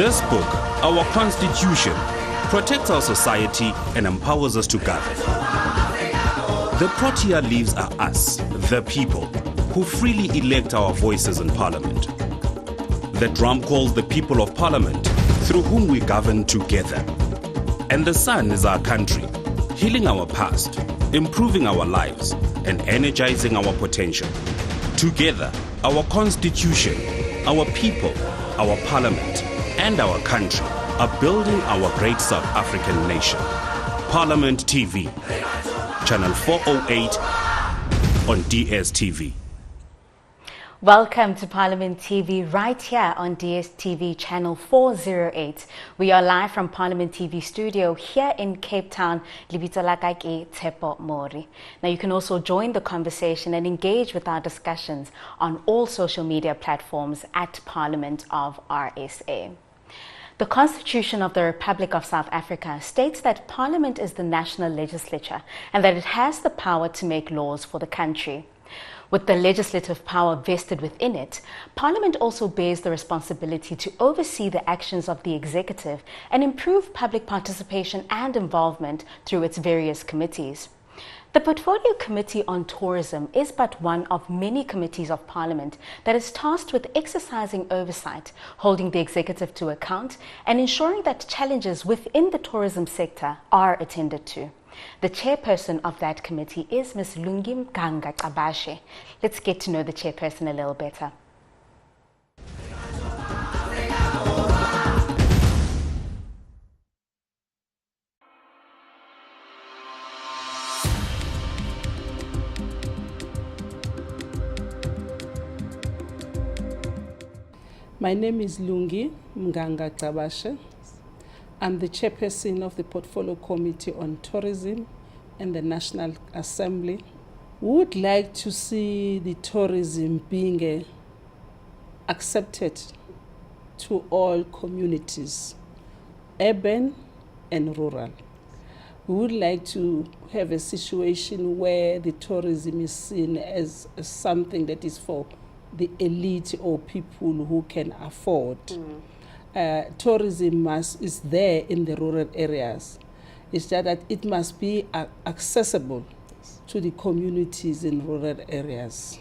This book, our Constitution, protects our society and empowers us to govern. The protea leaves are us, the people, who freely elect our voices in Parliament. The drum calls the people of Parliament, through whom we govern together. And the sun is our country, healing our past, improving our lives, and energizing our potential. Together, our Constitution, our people, our Parliament, and our country are building our great South African nation. Parliament TV, Channel 408 on DSTV. Welcome to Parliament TV right here on DSTV channel 408. We are live from Parliament TV studio here in Cape Town. Libitso la ka ke Tshepo Mori. Now you can also join the conversation and engage with our discussions on all social media platforms at Parliament of RSA. The Constitution of the Republic of South Africa states that Parliament is the national legislature and that it has the power to make laws for the country. With the legislative power vested within it, Parliament also bears the responsibility to oversee the actions of the executive and improve public participation and involvement through its various committees. The Portfolio Committee on Tourism is but one of many committees of Parliament that is tasked with exercising oversight, holding the executive to account, and ensuring that challenges within the tourism sector are attended to. The chairperson of that committee is Ms. Lungi Mnganga-Gcabashe. Let's get to know the chairperson a little better. My name is Lungi Mnganga-Gcabashe. I'm the chairperson of the Portfolio Committee on Tourism and the National Assembly. We would like to see the tourism being accepted to all communities, urban and rural. We would like to have a situation where the tourism is seen as something that is for the elite or people who can afford. Tourism is there in the rural areas. It's just that it must be accessible to the communities in rural areas.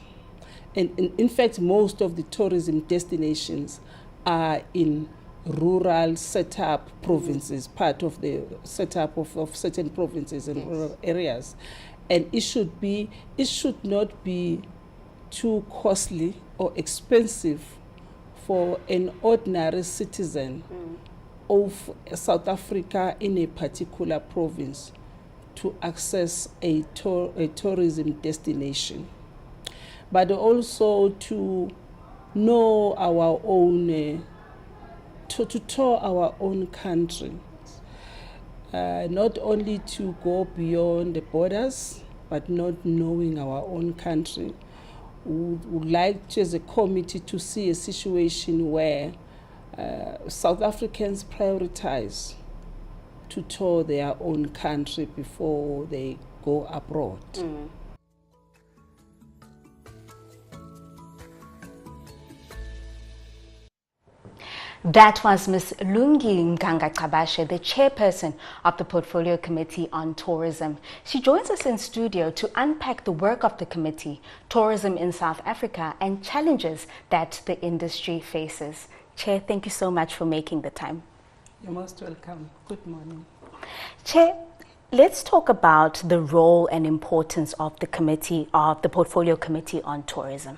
And in fact, most of the tourism destinations are in rural setup provinces, part of the setup of certain provinces in rural areas. And it should not be too costly or expensive for an ordinary citizen of South Africa in a particular province to access a tourism destination, but also to know our own, to tour our own country, not only to go beyond the borders, but not knowing our own country. We would like, as a committee, to see a situation where South Africans prioritize to tour their own country before they go abroad. That was Ms. Lungi Mnganga-Gcabashe, the chairperson of the Portfolio Committee on Tourism. She joins us in studio to unpack the work of the committee, tourism in South Africa, and challenges that the industry faces. Chair, thank you so much for making the time. You're most welcome. Good morning. Chair, let's talk about the role and importance of the committee, of the Portfolio Committee on Tourism.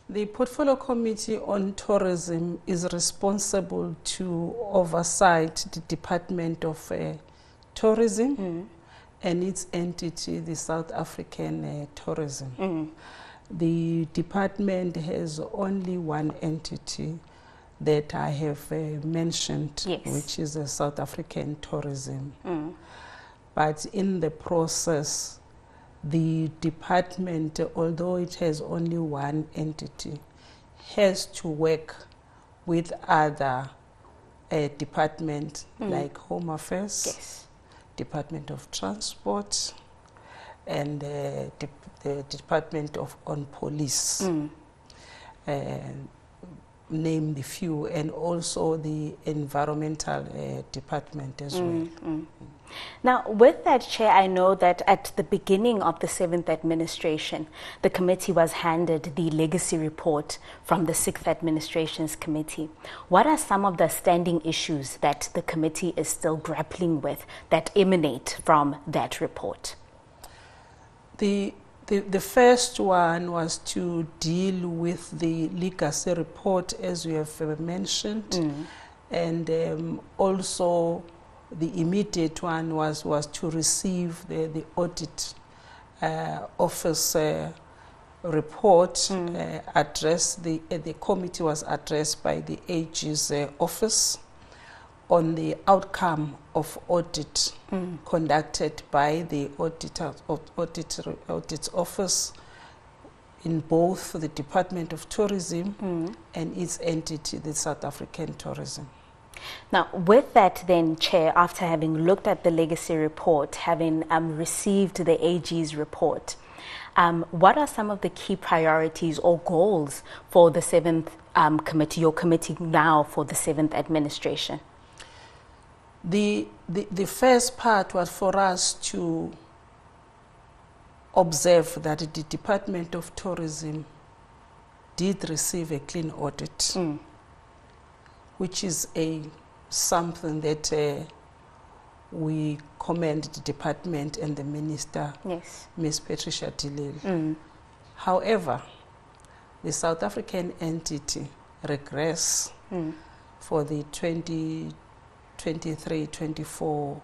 The Portfolio Committee on Tourism is responsible to oversight the Department of Tourism and its entity, the South African Tourism. The department has only one entity that I have mentioned, which is the South African Tourism. But in the process, the department, although it has only one entity, has to work with other departments like Home Affairs, Department of Transport, and the Department on Police. name the few, and also the environmental department as well. Now, with that, Chair, I know that at the beginning of the 7th administration, the committee was handed the legacy report from the 6th administration's committee. What are some of the standing issues that the committee is still grappling with that emanate from that report? The first one was to deal with the legacy report, as we have mentioned, and also the immediate one was to receive the audit office report. The committee was addressed by the AG's office on the outcome of audit conducted by the audit office in both the Department of Tourism and its entity, the South African Tourism. Now, with that then, Chair, after having looked at the legacy report, having received the AG's report, what are some of the key priorities or goals for the 7th committee, your committee now for the 7th administration? The first part was for us to observe that the Department of Tourism did receive a clean audit, which is something that we commend the department and the minister, yes, Ms. Patricia de Lille. However, the South African entity regress for the 2023-24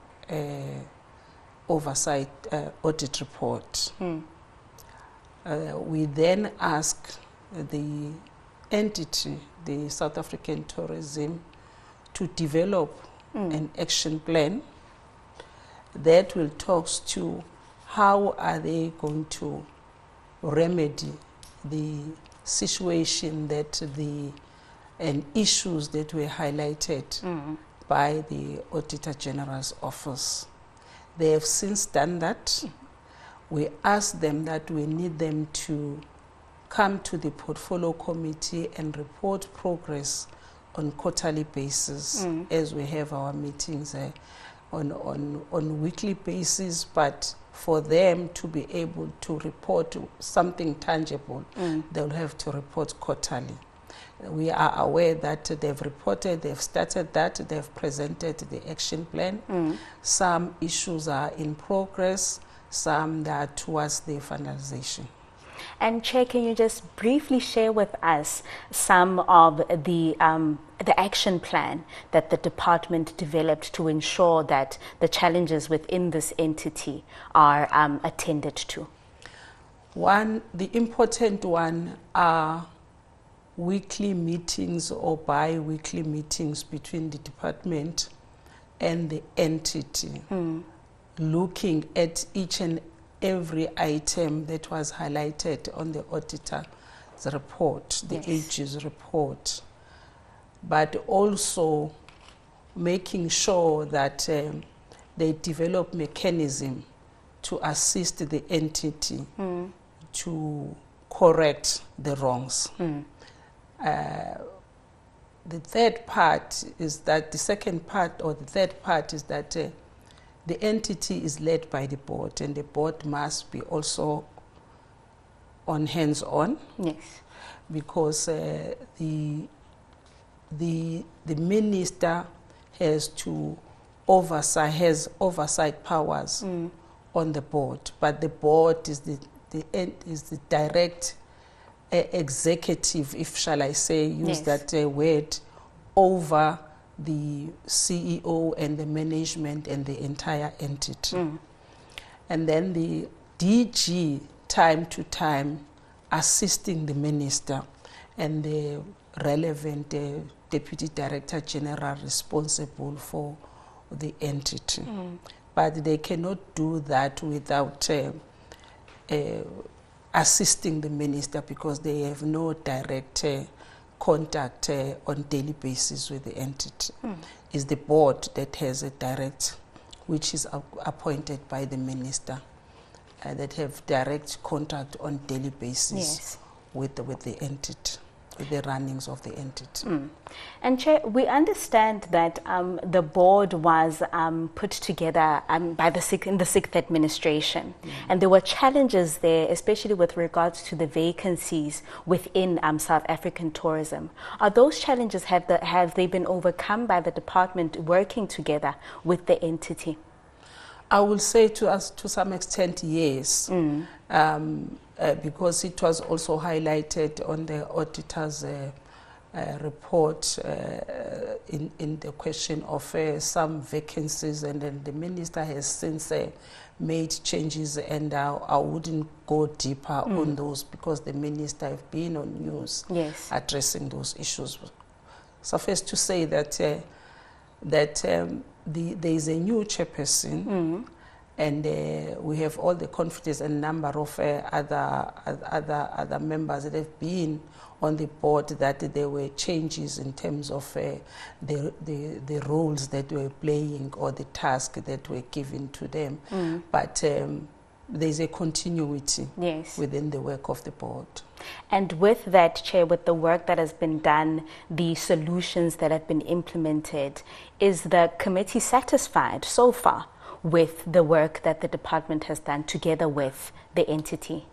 oversight audit report. We then ask the entity, the South African Tourism, to develop an action plan that will talk to how are they going to remedy the situation that and issues that were highlighted by the Auditor General's office. They have since done that. We asked them that we need them to come to the portfolio committee and report progress on quarterly basis, as we have our meetings on weekly basis, but for them to be able to report something tangible, they'll have to report quarterly. We are aware that they've reported, they've started that, they've presented the action plan. Some issues are in progress, some that are towards the finalization. And Chair, can you just briefly share with us some of the action plan that the department developed to ensure that the challenges within this entity are attended to? One, the important one are weekly meetings or bi-weekly meetings between the department and the entity, looking at each and every item that was highlighted on the auditor's report, the AG's report, but also making sure that they develop mechanism to assist the entity to correct the wrongs. The third part is that the second part, or the third part, is that the entity is led by the board, and the board must be also on hands-on. Yes. Because the minister has oversight powers on the board, but the board is the direct executive, if shall I say, use that word, over the CEO and the management and the entire entity. And then the DG, time to time, assisting the minister and the relevant Deputy Director General responsible for the entity. But they cannot do that without assisting the minister, because they have no direct contact on daily basis with the entity. It's the board that has a direct, which is appointed by the minister, that have direct contact on daily basis with the entity. the runnings of the entity. And Chair, we understand that the board was put together by in the sixth administration, and there were challenges there, especially with regards to the vacancies within South African tourism. Are those challenges, have they been overcome by the department working together with the entity? I will say to some extent, yes, because it was also highlighted on the auditor's report in the question of some vacancies, and then the minister has since made changes, and I wouldn't go deeper on those because the minister have been on news addressing those issues. Suffice to say that there is a new chairperson, and we have all the confidence and number of other members that have been on the board, that there were changes in terms of the roles that were playing or the tasks that were given to them. But there's a continuity within the work of the board. And with that, Chair, with the work that has been done, the solutions that have been implemented, is the committee satisfied so far with the work that the department has done together with the entity?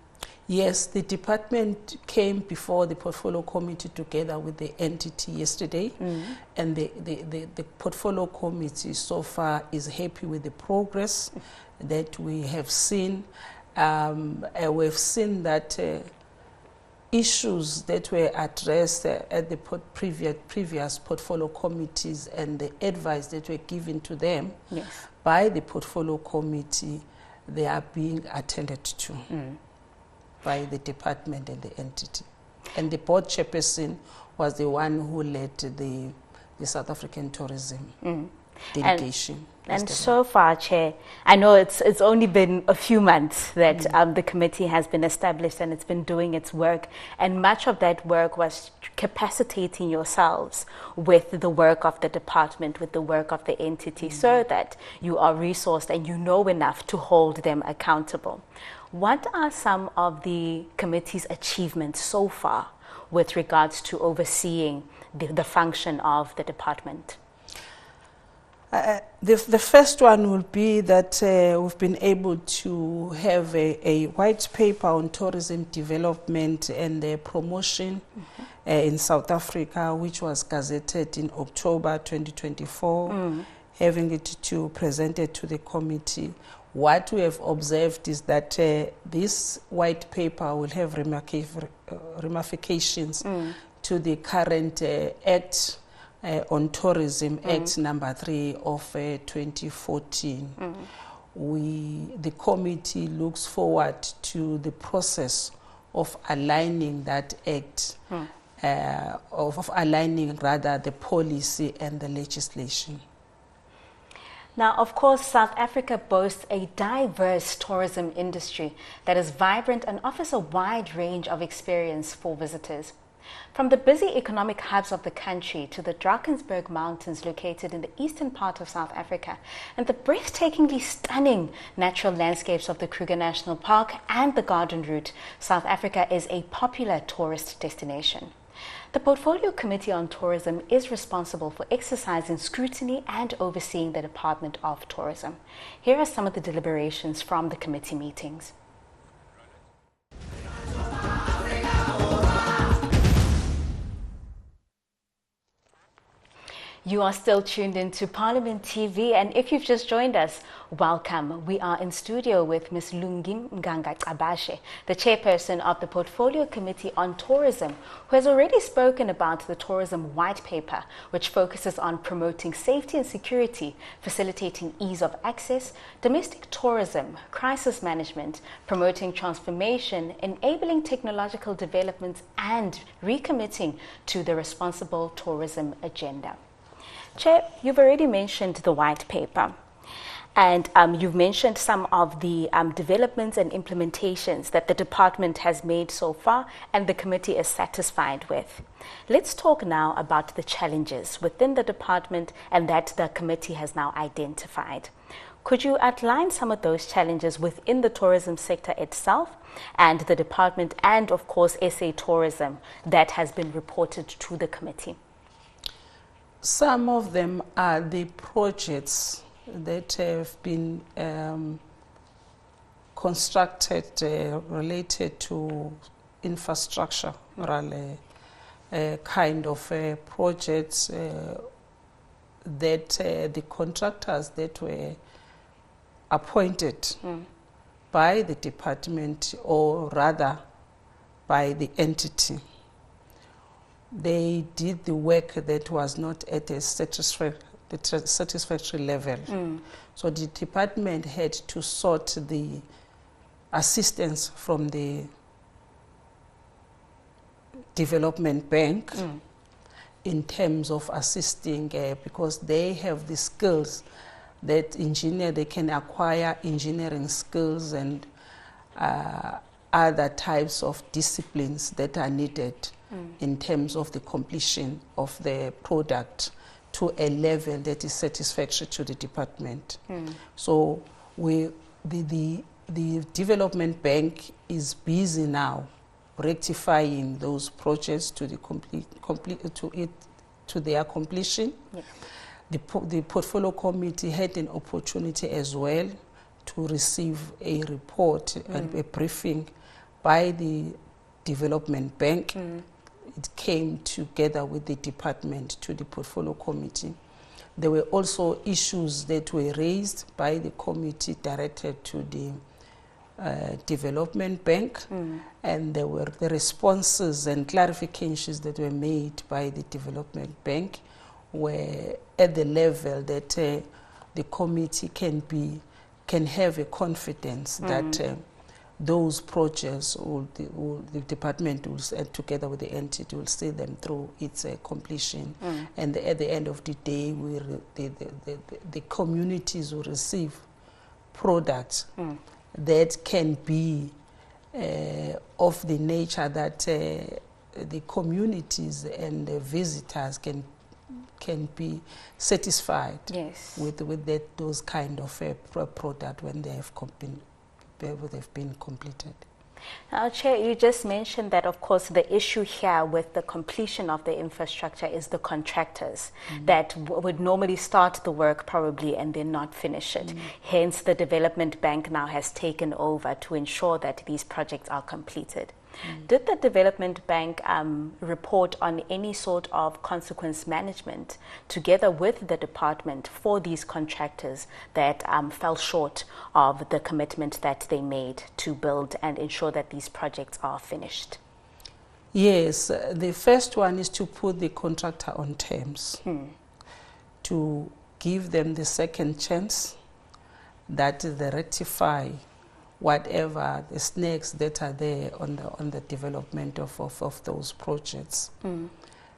Yes, the department came before the portfolio committee together with the entity yesterday, and the portfolio committee so far is happy with the progress that we have seen. We've seen that issues that were addressed at the previous portfolio committees and the advice that were given to them by the portfolio committee, they are being attended to by the department and the entity. And the board chairperson was the one who led the South African tourism delegation. And so far, Chair, I know it's only been a few months that the committee has been established and it's been doing its work, and much of that work was capacitating yourselves with the work of the department, with the work of the entity, so that you are resourced and you know enough to hold them accountable. What are some of the committee's achievements so far with regards to overseeing the function of the department? The first one will be that we've been able to have a white paper on tourism development and promotion in South Africa, which was gazetted in October 2024, having it presented to the committee. What we have observed is that this white paper will have ramifications to the current Act on Tourism, Act number 3 of 2014. The committee looks forward to the process of aligning that act, of aligning rather the policy and the legislation. Now, of course, South Africa boasts a diverse tourism industry that is vibrant and offers a wide range of experience for visitors. From the busy economic hubs of the country to the Drakensberg Mountains located in the eastern part of South Africa, and the breathtakingly stunning natural landscapes of the Kruger National Park and the Garden Route, South Africa is a popular tourist destination. The Portfolio Committee on Tourism is responsible for exercising scrutiny and overseeing the Department of Tourism. Here are some of the deliberations from the committee meetings. You are still tuned into Parliament TV, and if you've just joined us, welcome. We are in studio with Ms. Lungi Mnganga-Gcabashe, the chairperson of the Portfolio Committee on Tourism, who has already spoken about the Tourism White Paper, which focuses on promoting safety and security, facilitating ease of access, domestic tourism, crisis management, promoting transformation, enabling technological developments, and recommitting to the responsible tourism agenda. Chair, you've already mentioned the white paper, and you've mentioned some of the developments and implementations that the department has made so far and the committee is satisfied with. Let's talk now about the challenges within the department and that the committee has now identified. Could you outline some of those challenges within the tourism sector itself and the department and, of course, SA Tourism that has been reported to the committee? Some of them are the projects that have been constructed related to infrastructure, kind of projects that the contractors that were appointed by the department, or rather by the entity, they did the work that was not at a satisfactory level. So the department had to sort the assistance from the development bank in terms of assisting, because they have the skills that they can acquire engineering skills and other types of disciplines that are needed in terms of the completion of the product to a level that is satisfactory to the department. So the development bank is busy now rectifying those projects to the to their completion. Yes. The portfolio committee had an opportunity as well to receive a report and a briefing by the development bank. It came together with the department to the portfolio committee. There were also issues that were raised by the committee directed to the development bank, and there were the responses and clarifications that were made by the development bank were at the level that the committee can have a confidence that those projects, the department will, together with the entity, will see them through its completion. And at the end of the day, the communities will receive products that can be of the nature that the communities and the visitors can be satisfied with those kind of product when they have been completed. Now, Chair, you just mentioned that, of course, the issue here with the completion of the infrastructure is the contractors that would normally start the work probably and then not finish it. Hence, the development bank now has taken over to ensure that these projects are completed. Did the development bank report on any sort of consequence management together with the department for these contractors that fell short of the commitment that they made to build and ensure that these projects are finished? Yes, the first one is to put the contractor on terms, to give them the second chance that they rectify whatever the snags that are there on the development of those projects.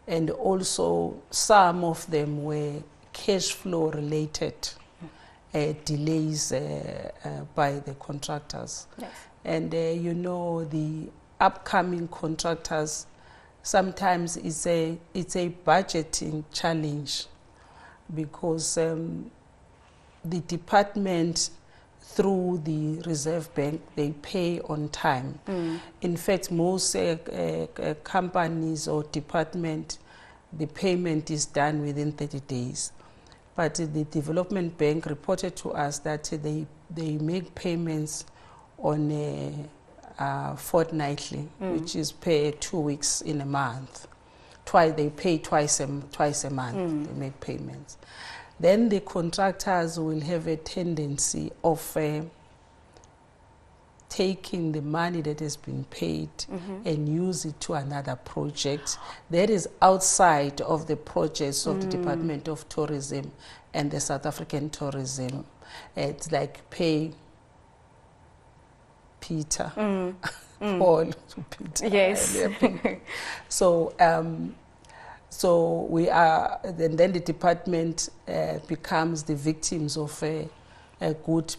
And also some of them were cash flow related delays by the contractors. Yes. And you know, the upcoming contractors, sometimes it's a budgeting challenge, because the department, through the Reserve Bank, they pay on time. In fact, most companies or department, the payment is done within 30 days. But the Development Bank reported to us that they make payments on fortnightly, which is pay 2 weeks in a month. They pay twice a month, they make payments. Then the contractors will have a tendency of taking the money that has been paid and use it to another project that is outside of the projects of the Department of Tourism and the South African Tourism. It's like pay Peter, Paul to Peter. Yes. So we are, then the department becomes the victims of a good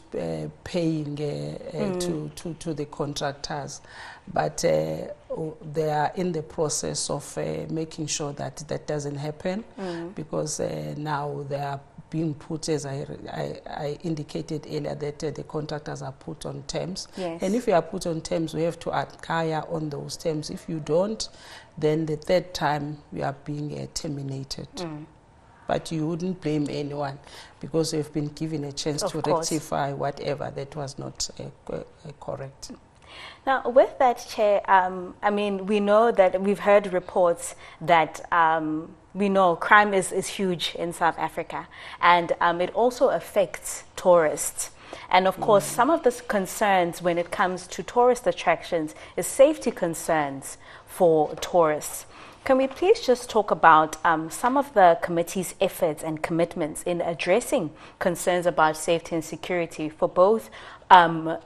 paying to the contractors. But they are in the process of making sure that that doesn't happen, because now they are being put, as I indicated earlier, that the contractors are put on terms. Yes. And if you are put on terms, we have to acquire on those terms. If you don't, then the third time you are being terminated. But you wouldn't blame anyone because you've been given a chance to rectify whatever that was not correct. Now, with that, Chair, I mean, we know that we've heard reports that we know crime is huge in South Africa, and it also affects tourists. And of course, some of the concerns when it comes to tourist attractions is safety concerns for tourists. Can we please just talk about some of the committee's efforts and commitments in addressing concerns about safety and security for both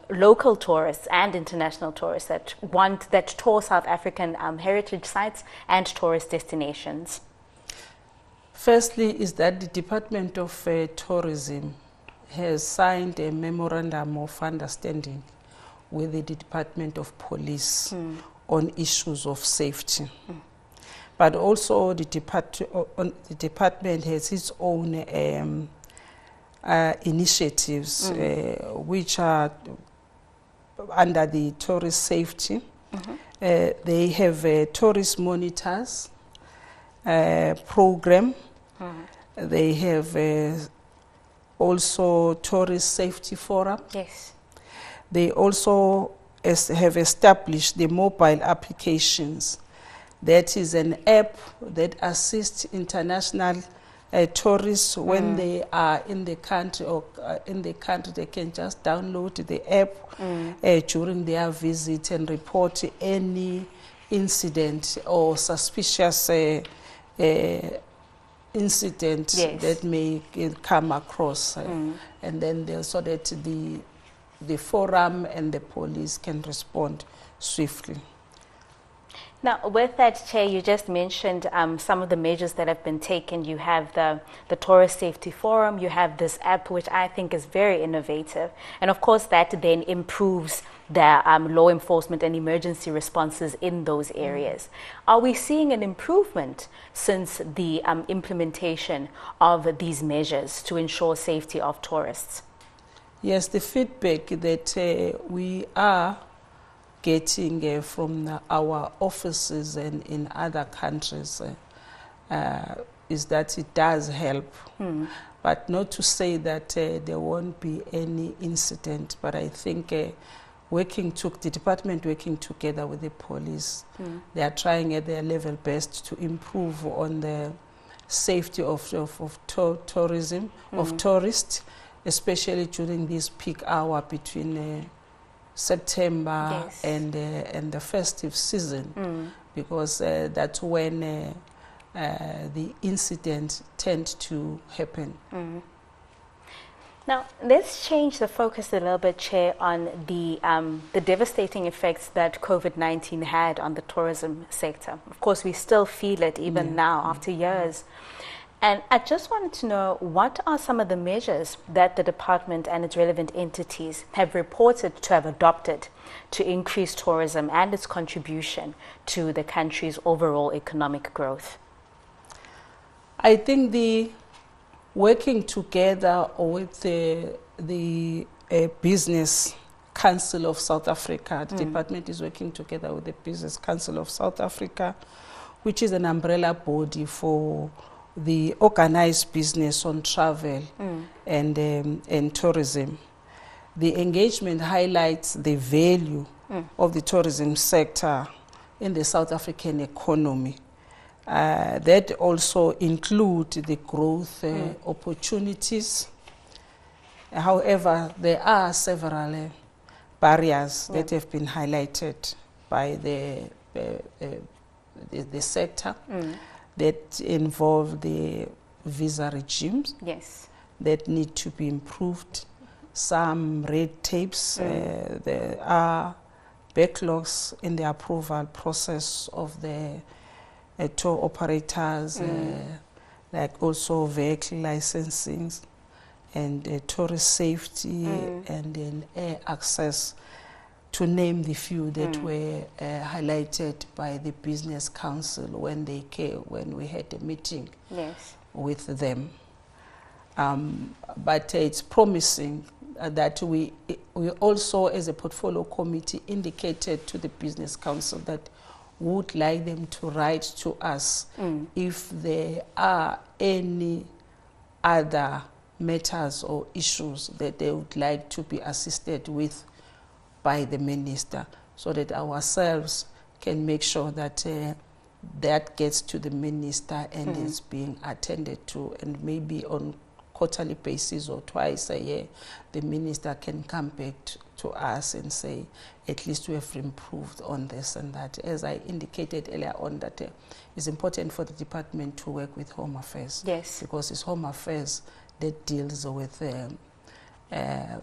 local tourists and international tourists that tour South African heritage sites and tourist destinations? Firstly, is that the Department of Tourism has signed a memorandum of understanding with the Department of Police on issues of safety. But also the department has its own initiatives which are under the tourist safety. They have a tourist monitors program. They have also tourist safety forum. Yes. They also have established the mobile applications. That is an app that assists international tourists when they are in the country or they can just download the app during their visit and report any incident or suspicious incident that may come across, and then so that the forum and the police can respond swiftly. Now, with that, Chair, you just mentioned some of the measures that have been taken. You have the Tourist Safety Forum, you have this app, which I think is very innovative. And of course, that then improves the law enforcement and emergency responses in those areas. Are we seeing an improvement since the implementation of these measures to ensure safety of tourists? Yes, the feedback that we are getting from our offices and in other countries is that it does help. But not to say that there won't be any incident, but I think the department working together with the police, they are trying at their level best to improve on the safety of tourism, of tourists, especially during this peak hour between September and the festive season, because that's when the incidents tend to happen. Now, let's change the focus a little bit, Chair, on the devastating effects that COVID-19 had on the tourism sector. Of course, we still feel it even now after years. And I just wanted to know, what are some of the measures that the department and its relevant entities have reported to have adopted to increase tourism and its contribution to the country's overall economic growth? I think the working together with the Business Council of South Africa, the department is working together with the Business Council of South Africa, which is an umbrella body for the organized business on travel and tourism. The engagement highlights the value of the tourism sector in the South African economy. That also include the growth opportunities. However, there are several barriers that have been highlighted by the sector that involve the visa regimes that need to be improved. Some red tapes, there are backlogs in the approval process of the tour operators, like also vehicle licensing and tourist safety and then air access, to name the few that were highlighted by the Business Council when we had a meeting with them. But it's promising that we also, as a portfolio committee, indicated to the Business Council that we would like them to write to us if there are any other matters or issues that they would like to be assisted with by the minister, so that ourselves can make sure that that gets to the minister and is being attended to, and maybe on quarterly basis or twice a year, the minister can come back to us and say, at least we have improved on this and that. As I indicated earlier on, that it's important for the department to work with Home Affairs. Yes. Because it's Home Affairs that deals with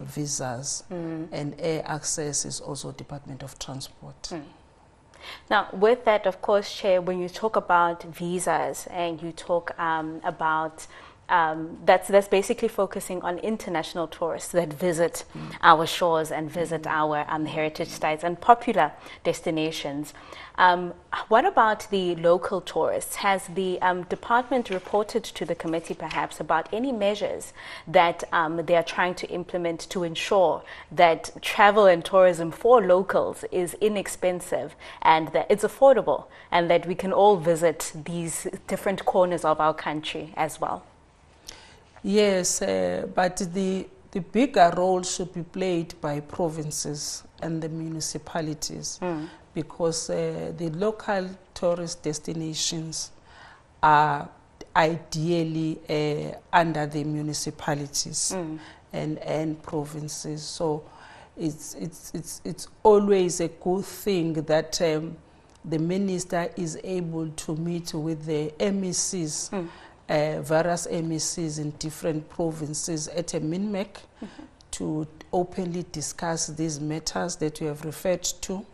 visas, and air access is also Department of Transport. Now, with that, of course, Chair, when you talk about visas and you talk about that's basically focusing on international tourists that visit our shores and visit our heritage sites and popular destinations. What about the local tourists? Has the department reported to the committee perhaps about any measures that they are trying to implement to ensure that travel and tourism for locals is inexpensive and that it's affordable and that we can all visit these different corners of our country as well? Yes, but the bigger role should be played by provinces and the municipalities, because the local tourist destinations are ideally under the municipalities and provinces. So it's always a good thing that the minister is able to meet with the MECs, various MECs in different provinces at a MINMEC to openly discuss these matters that you have referred to.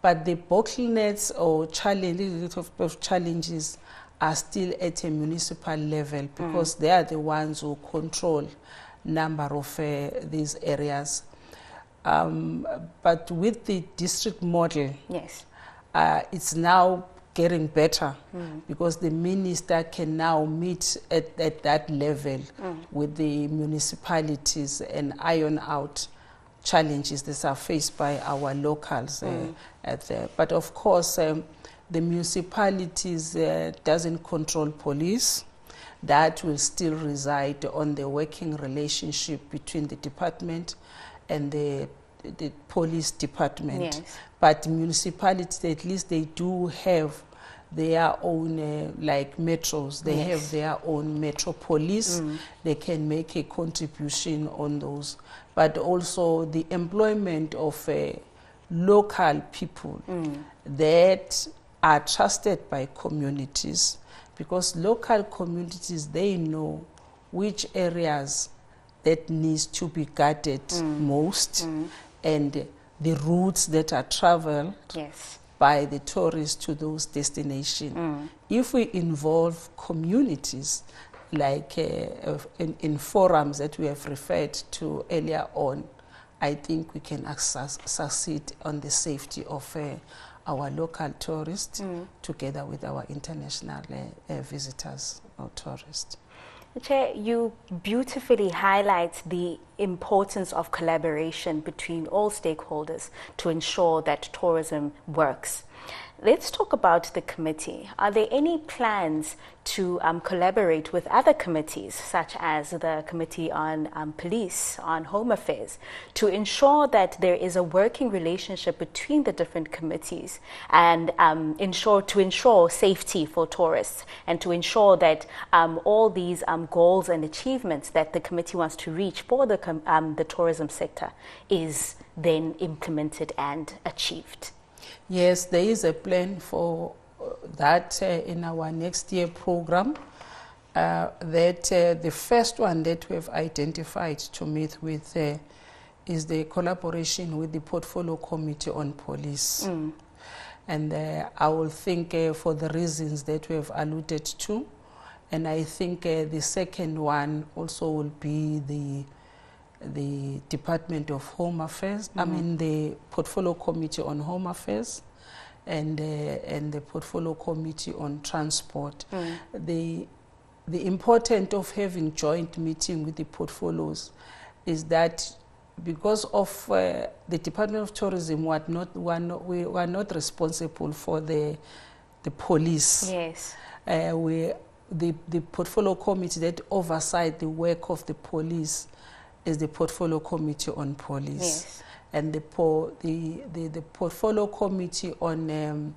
But the bottlenecks or challenges are still at a municipal level, because they are the ones who control number of these areas. But with the district model, yes, it's now getting better, because the minister can now meet at that level with the municipalities and iron out challenges that are faced by our locals. But of course, the municipalities doesn't control police. That will still reside on the working relationship between the department and the police department. Yes. But municipalities, at least they do have their own, like metros, they have their own metro police. They can make a contribution on those. But also the employment of local people that are trusted by communities, because local communities, they know which areas that needs to be guarded most, and the routes that are traveled by the tourists to those destinations. If we involve communities, like in forums that we have referred to earlier on, I think we can succeed on the safety of our local tourists together with our international visitors or tourists. Chair, you beautifully highlight the importance of collaboration between all stakeholders to ensure that tourism works. Let's talk about the committee. Are there any plans to collaborate with other committees, such as the Committee on Police, on Home Affairs, to ensure that there is a working relationship between the different committees and to ensure safety for tourists, and to ensure that all these goals and achievements that the committee wants to reach for the tourism sector is then implemented and achieved? Yes, there is a plan for that in our next year program. The first one that we have identified to meet with is the collaboration with the Portfolio Committee on Police. And I will think for the reasons that we have alluded to. And I think the second one also will be the Department of Home Affairs, I mean the Portfolio Committee on Home Affairs and the Portfolio Committee on Transport. the importance of having joint meeting with the portfolios is that because of the Department of Tourism we were not responsible for the police. Yes. The portfolio committee that oversight the work of the police is the portfolio committee on police. Yes. And the portfolio committee on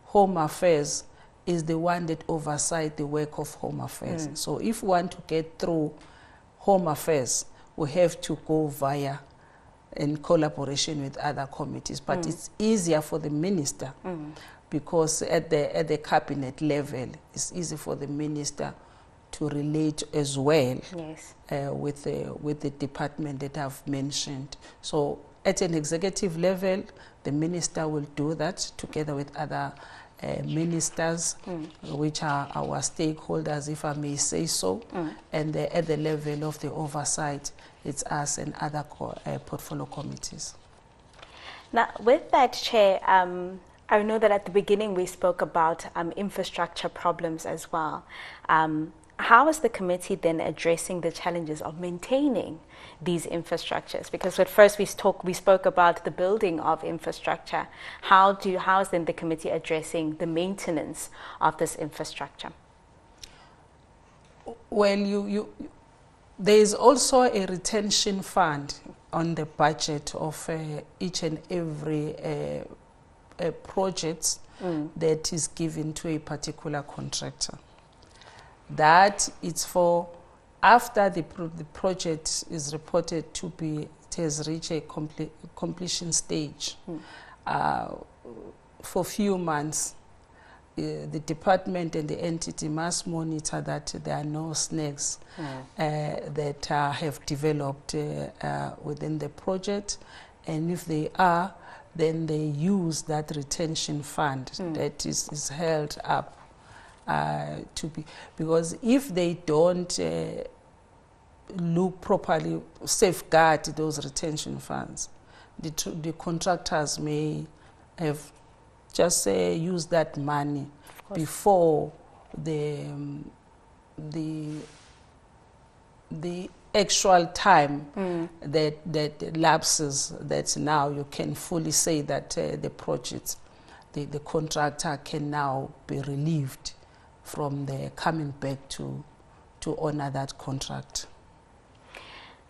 home affairs is the one that oversight the work of home affairs. So if we want to get through home affairs, we have to go via in collaboration with other committees. But it's easier for the minister because at the cabinet level, it's easy for the minister to relate as well. Yes. With the department that I've mentioned. So at an executive level, the minister will do that together with other ministers, which are our stakeholders, if I may say so. And at the level of the oversight, it's us and other portfolio committees. Now, with that, Chair, I know that at the beginning we spoke about infrastructure problems as well. How is the committee then addressing the challenges of maintaining these infrastructures? Because at first we spoke about the building of infrastructure. How is then the committee addressing the maintenance of this infrastructure? Well, there is also a retention fund on the budget of each and every project that is given to a particular contractor. That it's for after the project is reported to be, it has reached a completion stage. For few months, the department and the entity must monitor that there are no snags that have developed within the project, and if they are, then they use that retention fund that is held up to be, because if they don't look properly, safeguard those retention funds, the contractors may have just used that money before the actual time that lapses, that now you can fully say that the project, the contractor can now be relieved from the coming back to honor that contract.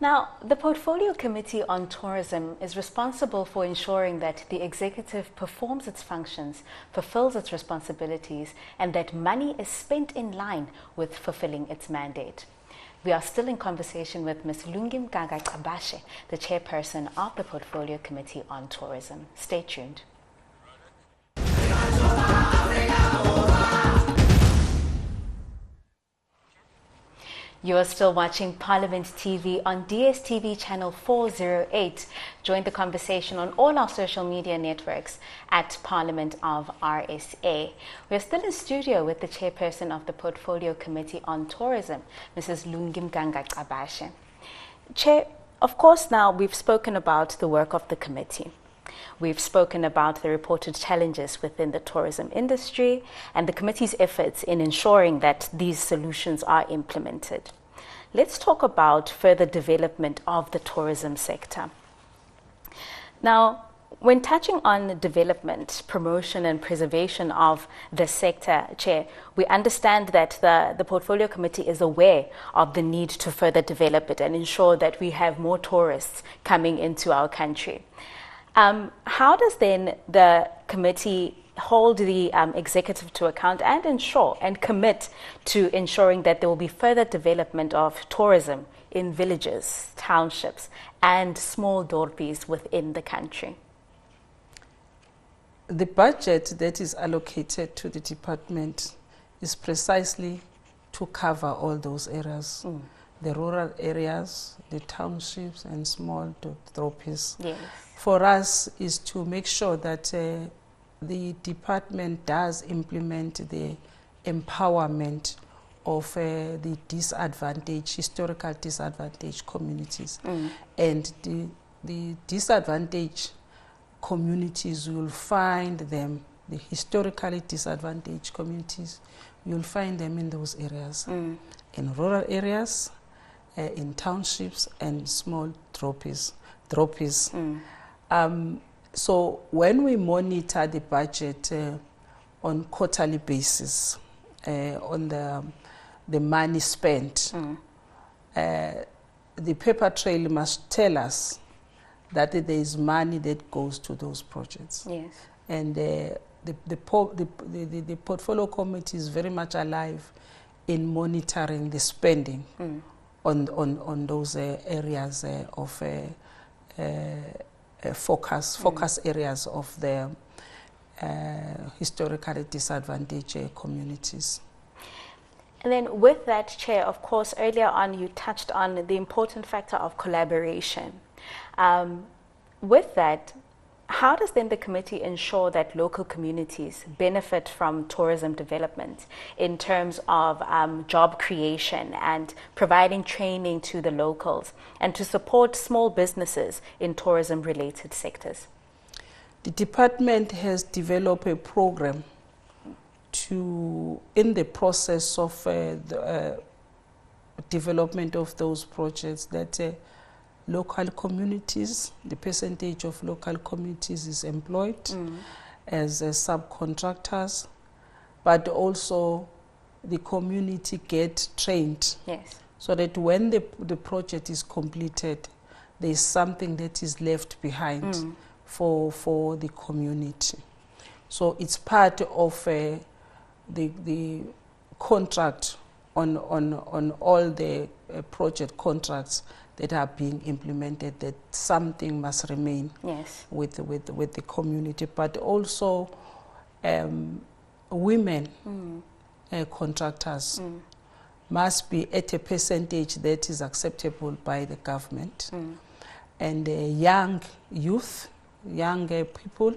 Now, the Portfolio Committee on Tourism is responsible for ensuring that the executive performs its functions, fulfills its responsibilities, and that money is spent in line with fulfilling its mandate. We are still in conversation with Ms. Lungi Mnganga-Gcabashe, the chairperson of the Portfolio Committee on Tourism. Stay tuned. You are still watching Parliament TV on DSTV channel 408. Join the conversation on all our social media networks at Parliament of RSA. We're still in studio with the chairperson of the Portfolio Committee on Tourism, Mrs. Lungi Mnganga-Gcabashe. Chair, of course, now we've spoken about the work of the committee. We've spoken about the reported challenges within the tourism industry and the committee's efforts in ensuring that these solutions are implemented. Let's talk about further development of the tourism sector. Now, when touching on development, promotion and preservation of the sector, Chair, we understand that the Portfolio Committee is aware of the need to further develop it and ensure that we have more tourists coming into our country. How does then the committee hold the executive to account and ensure and commit to ensuring that there will be further development of tourism in villages, townships, and small dorpies within the country? The budget that is allocated to the department is precisely to cover all those areas. The rural areas, the townships, and small dorpies. Yes. For us is to make sure that the department does implement the empowerment of the disadvantaged, historical disadvantaged communities. And the disadvantaged communities, you will find them, the historically disadvantaged communities, you'll find them in those areas. in rural areas, in townships and small droppies. So when we monitor the budget on quarterly basis, on the money spent, the paper trail must tell us that there is money that goes to those projects. Yes. And the portfolio committee is very much alive in monitoring the spending on those areas of focus areas of the historically disadvantaged communities. And then with that, Chair, of course, earlier on you touched on the important factor of collaboration. With that, how does then the committee ensure that local communities benefit from tourism development in terms of job creation and providing training to the locals and to support small businesses in tourism-related sectors? The department has developed a program in the process of the development of those projects, that local communities, the percentage of local communities is employed as subcontractors, but also the community get trained. Yes. So that when the project is completed, there is something that is left behind for the community. So it's part of the contract on all the project contracts that are being implemented, that something must remain with the community, but also women contractors must be at a percentage that is acceptable by the government, and young people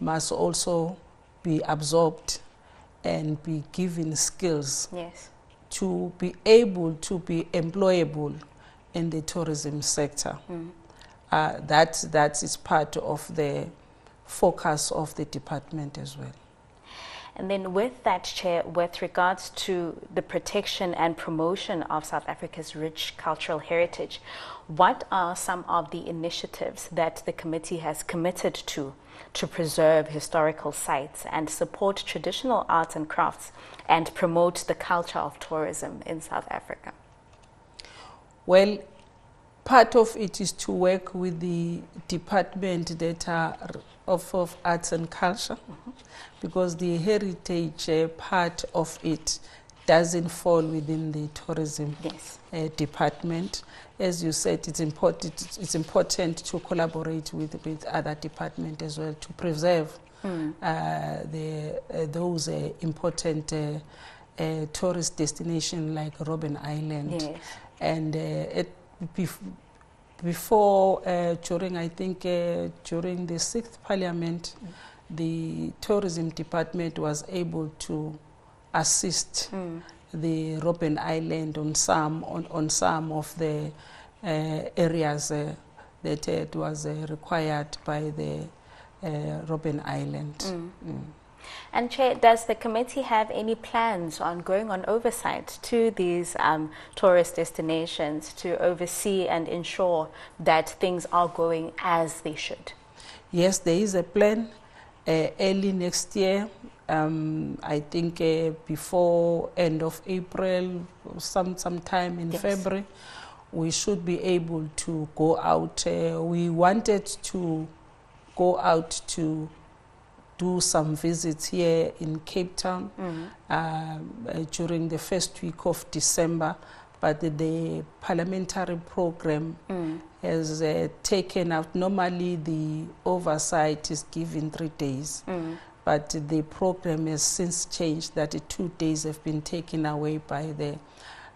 must also be absorbed and be given skills to be able to be employable in the tourism sector. That is part of the focus of the department as well. And then with that, Chair, with regards to the protection and promotion of South Africa's rich cultural heritage, what are some of the initiatives that the committee has committed to preserve historical sites and support traditional arts and crafts and promote the culture of tourism in South Africa? Well, part of it is to work with the department that are of arts and culture, because the heritage part of it doesn't fall within the tourism department. As you said, it's important to collaborate with other departments as well to preserve those important tourist destinations like Robben Island. And before, during the 6th Parliament, the tourism department was able to assist the Robben Island on some of the areas that it was required by the Robben Island. And Chair, does the committee have any plans on going on oversight to these tourist destinations to oversee and ensure that things are going as they should? Yes, there is a plan. Early next year, I think before end of April, sometime in February, we should be able to go out. We wanted to go out to do some visits here in Cape Town during the first week of December, but the parliamentary program has taken out. Normally the oversight is given 3 days, but the program has since changed, that the 2 days have been taken away by the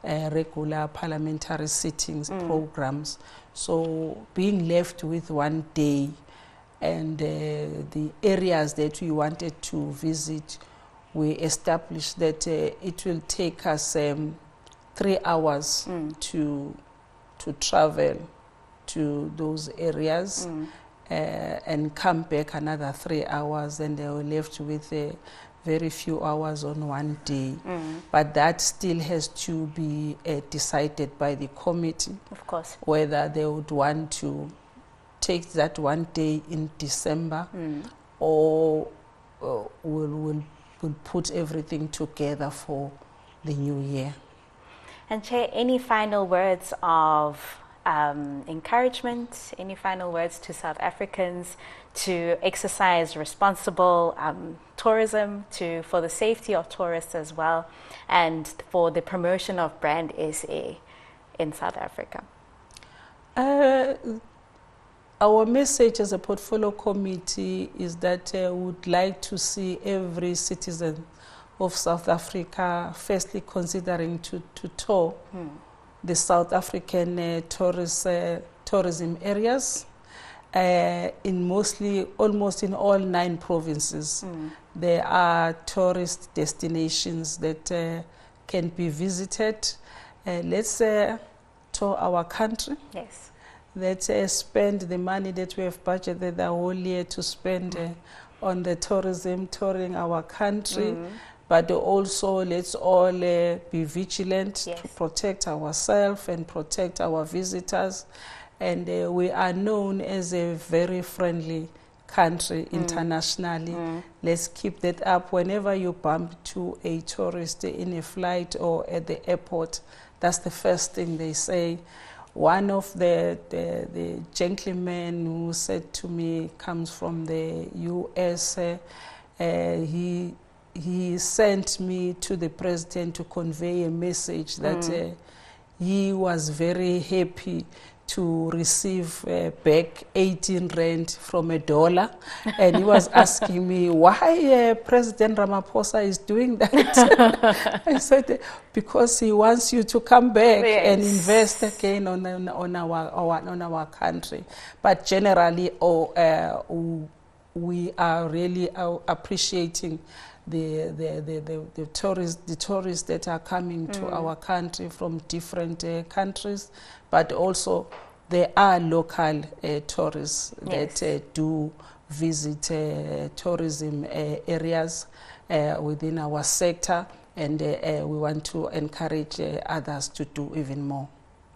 regular parliamentary sittings programs. So being left with 1 day, and the areas that we wanted to visit, we established that it will take us 3 hours to travel to those areas and come back another 3 hours, and they were left with very few hours on one day. But that still has to be decided by the committee. Of course. Whether they would want to take that one day in December or will put everything together for the new year. And Chair, any final words of encouragement, any final words to South Africans to exercise responsible tourism, for the safety of tourists as well, and for the promotion of brand SA in South Africa? Our message as a portfolio committee is that we would like to see every citizen of South Africa firstly considering to tour the South African tourism areas in almost in all 9 provinces. There are tourist destinations that can be visited. Let's tour our country. Yes. Let's spend the money that we have budgeted the whole year to spend on the touring our country. But also let's all be vigilant to protect ourselves and protect our visitors. And we are known as a very friendly country internationally. Let's keep that up. Whenever you bump to a tourist in a flight or at the airport, that's the first thing they say. One of the gentlemen who said to me comes from the US. He sent me to the president to convey a message that he was very happy to receive back 18 rand from $1. And he was asking me why President Ramaphosa is doing that. I said, because he wants you to come back and invest again on our country. But generally, we are really appreciating the tourists that are coming to our country from different countries, but also there are local tourists that do visit tourism areas within our sector, and we want to encourage others to do even more.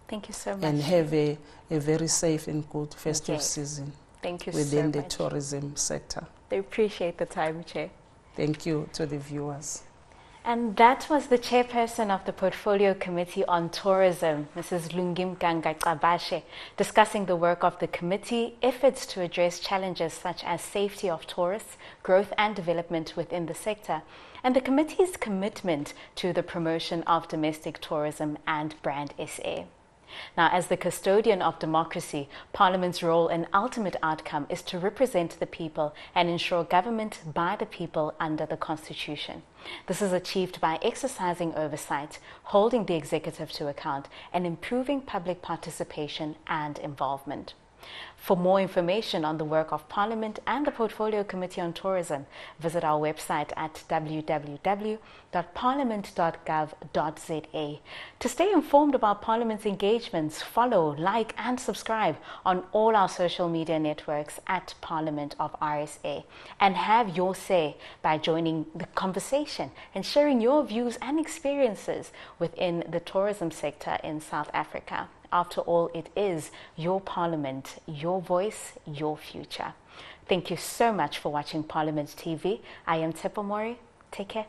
Thank you so much. And have a very safe and good festive season. Thank you within so the tourism sector. I appreciate the time, Chair. Thank you to the viewers. And that was the Chairperson of the Portfolio Committee on Tourism, Mrs. Lungi Mnganga-Gcabashe, discussing the work of the committee, efforts to address challenges such as safety of tourists, growth and development within the sector, and the committee's commitment to the promotion of domestic tourism and brand SA. Now, as the custodian of democracy, Parliament's role and ultimate outcome is to represent the people and ensure government by the people under the Constitution. This is achieved by exercising oversight, holding the executive to account, and improving public participation and involvement. For more information on the work of Parliament and the Portfolio Committee on Tourism, visit our website at www.parliament.gov.za. To stay informed about Parliament's engagements, follow, like and subscribe on all our social media networks at Parliament of RSA, and have your say by joining the conversation and sharing your views and experiences within the tourism sector in South Africa. After all, it is your Parliament, your voice, your future. Thank you so much for watching Parliament TV. I am Tepo Mori. Take care.